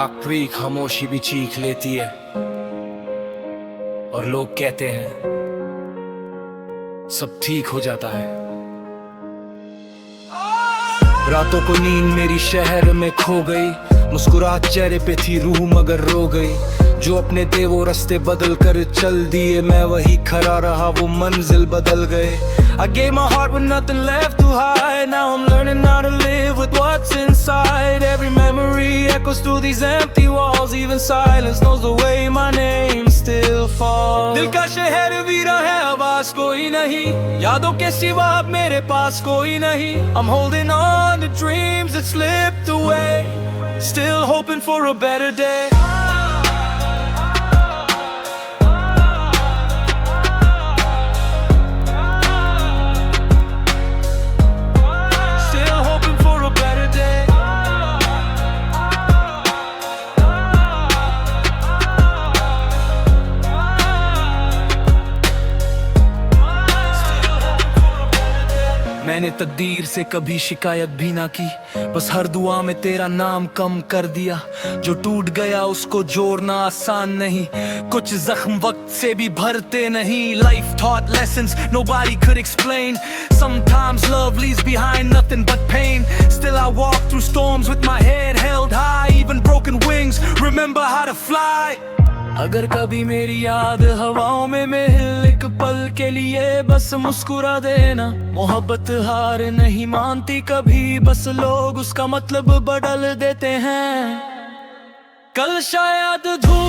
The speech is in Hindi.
आखिरी खामोशी भी चीख लेती है और लोग कहते हैं सब ठीक हो जाता है। रातों को नींद मेरी शहर में खो गई, मुस्कुराहट चेहरे पे थी रूह मगर रो गई। जो अपने थे वो रास्ते बदल कर चल दिए, मैं वही खड़ा रहा वो मंजिल बदल गए। I gave my heart with nothing left to hide. Now I'm learning how to live with what's inside. Every memory echoes through these empty walls. Even silence knows the way my name still falls. दिल का शहर वीरा है, आवाज कोई नहीं, यादों के सिवा अब मेरे पास कोई नहीं। I'm holding on to dreams that slipped away, still hoping for a better day. मैंने तकदीर से कभी शिकायत भी ना की, बस हर दुआ में तेरा नाम कम कर दिया। जो टूट गया उसको जोड़ना आसान नहीं, कुछ जख्म वक्त से भी भरते नहीं। Life taught lessons nobody could explain. Sometimes love leaves behind nothing but pain. Still I walk through storms with my head held high. Even broken wings remember how to fly. अगर कभी मेरी याद हवाओं में महल एक पल के लिए बस मुस्कुरा देना। मोहब्बत हार नहीं मानती कभी, बस लोग उसका मतलब बदल देते हैं। कल शायद धूप